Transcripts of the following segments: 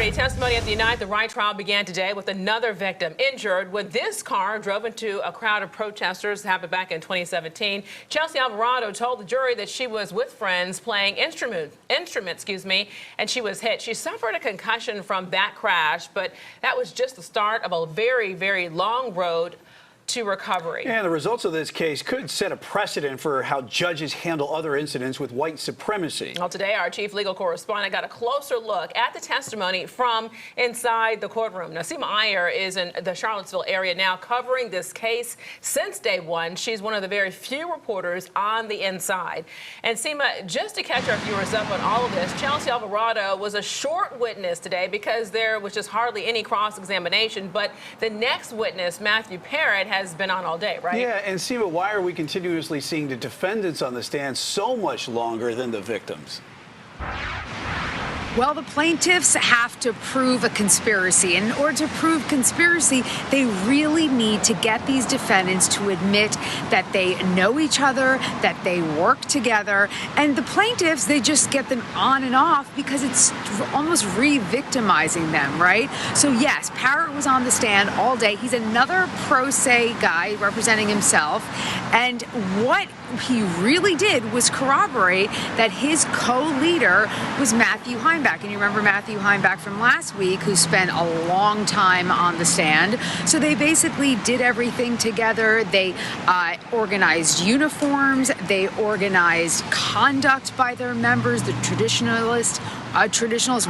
Party testimony at the Unite the Right trial began today with another victim injured when this car drove into a crowd of protesters. It happened back in 2017. Chelsea Alvarado told the jury that she was with friends playing instruments, and she was hit. She suffered a concussion from that crash, but that was just the start of a very, very long road to recovery. And the results of this case could set a precedent for how judges handle other incidents with white supremacy. Well, today our chief legal correspondent got a closer look at the testimony from inside the courtroom. Now, Seema Iyer is in the Charlottesville area now covering this case since day one. She's one of the very few reporters on the inside. And Seema, just to catch our viewers up on all of this, Chelsea Alvarado was a short witness today because there was just hardly any cross-examination. But the next witness, Matthew Parrott, has been on all day, right? Yeah, and Seema, why are we continuously seeing the defendants on the stand so much longer than the victims? Well, the plaintiffs have to prove a conspiracy. And in order to prove conspiracy, they really need to get these defendants to admit that they know each other, that they work together. And the plaintiffs, they just get them on and off because it's almost re-victimizing them, right? So yes, Parrott was on the stand all day. He's another pro se guy representing himself. And what he really did was corroborate that his co-leader was Matthew Heimbach. And you remember Matthew Heimbach from last week, who spent a long time on the stand. So they basically did everything together. They organized uniforms. They organized conduct by their members, the Traditionalist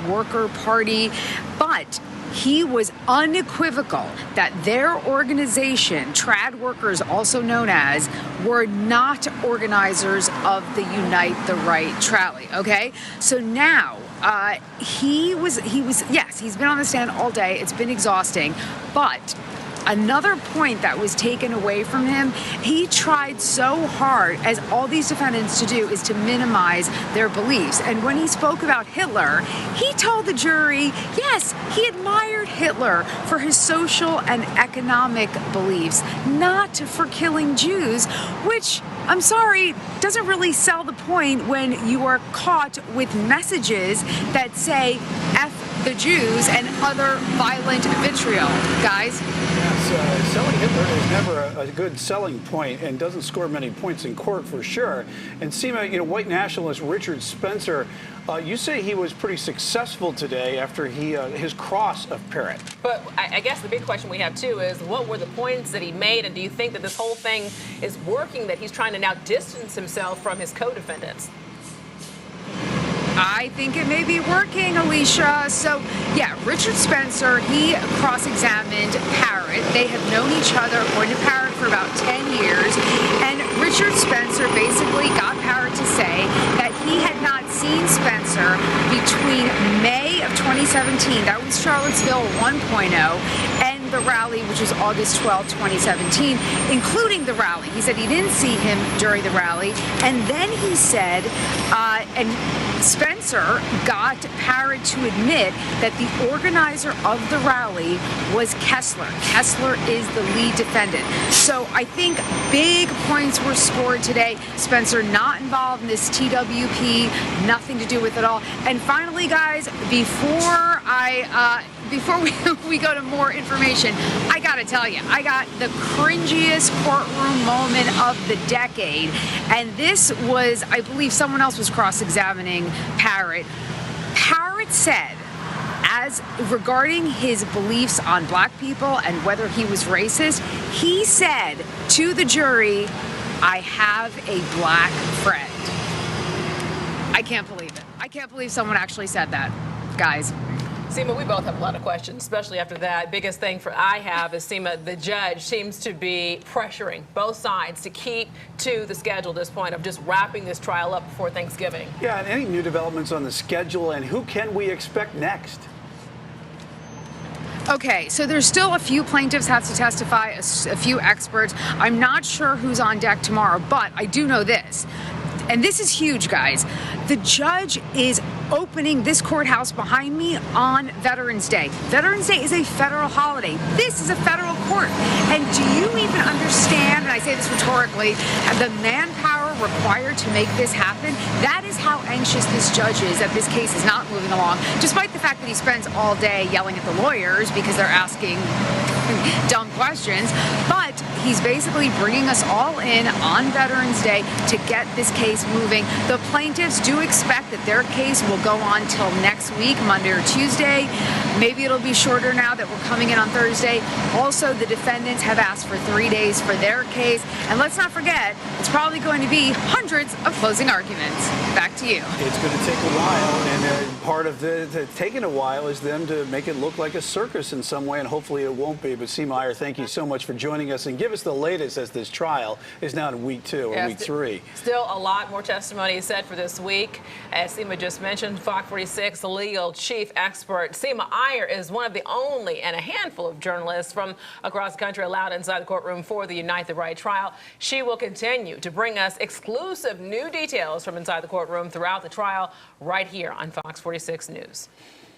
Worker Party. But he was unequivocal that their organization, Trad Workers, also known as, were not organizers of the Unite the Right rally. Okay, so now he's been on the stand all day. It's been exhausting, but another point that was taken away from him, he tried so hard, as all these defendants to do, is to minimize their beliefs. And when he spoke about Hitler, he told the jury, yes, he admired Hitler for his social and economic beliefs, not for killing Jews, which, I'm sorry, doesn't really sell the point when you are caught with messages that say F the Jews and other violent vitriol. Guys? Yes, selling Hitler is never a good selling point and doesn't score many points in court for sure. And Seema, white nationalist Richard Spencer, you say he was pretty successful today after his cross of Parrott. But I guess the big question we have, too, is what were the points that he made, and do you think that this whole thing is working, that he's trying to now distance himself from his co-defendants? I think it may be working, Alicia. So, yeah, Richard Spencer, he cross-examined Parrott. They have known each other, according to Parrott, for about 10 years. And Richard Spencer basically got Parrott to say that he had not seen Spencer between May of 2017, that was Charlottesville 1.0, and the rally, which was August 12, 2017, including the rally. He said he didn't see him during the rally. And then he said, and Spencer got Parrott to admit that the organizer of the rally was Kessler. Kessler is the lead defendant. So I think big points were scored today. Spencer not involved in this TWP, nothing to do with it all. And finally, guys, before we go to more information, I gotta tell you, I got the cringiest courtroom moment of the decade. And this was, I believe someone else was cross-examining Parrott. Parrott said, as regarding his beliefs on black people and whether he was racist, he said to the jury, I have a black friend. I can't believe it. I can't believe someone actually said that, guys. Seema, we both have a lot of questions, especially after that. Biggest thing I have is, Seema, the judge seems to be pressuring both sides to keep to the schedule at this point of just wrapping this trial up before Thanksgiving. Yeah, and any new developments on the schedule, and who can we expect next? Okay, so there's still a few plaintiffs have to testify, a few experts. I'm not sure who's on deck tomorrow, but I do know this. And this is huge, guys. The judge is opening this courthouse behind me on Veterans Day. Veterans Day is a federal holiday. This is a federal court. And do you even understand, and I say this rhetorically, the manpower required to make this happen. That is how anxious this judge is that this case is not moving along, despite the fact that he spends all day yelling at the lawyers because they're asking dumb questions. But he's basically bringing us all in on Veterans Day to get this case moving. The plaintiffs do expect that their case will go on till next week, Monday or Tuesday. Maybe it'll be shorter now that we're coming in on Thursday. Also, the defendants have asked for 3 days for their case. And let's not forget, it's probably going to be hundreds of closing arguments. Back to you. It's going to take a while, and part of the taking a while is them to make it look like a circus in some way, and hopefully it won't be. But Seema Iyer, thank you so much for joining us, and give us the latest as this trial is now in week 2 or week 3. Still a lot more testimony set for this week. As Seema just mentioned, Fox 46 legal chief expert Seema Iyer is one of the only and a handful of journalists from across the country allowed inside the courtroom for the Unite the Right trial. She will continue to bring us exclusive new details from inside the courtroom throughout the trial right here on Fox 46 News.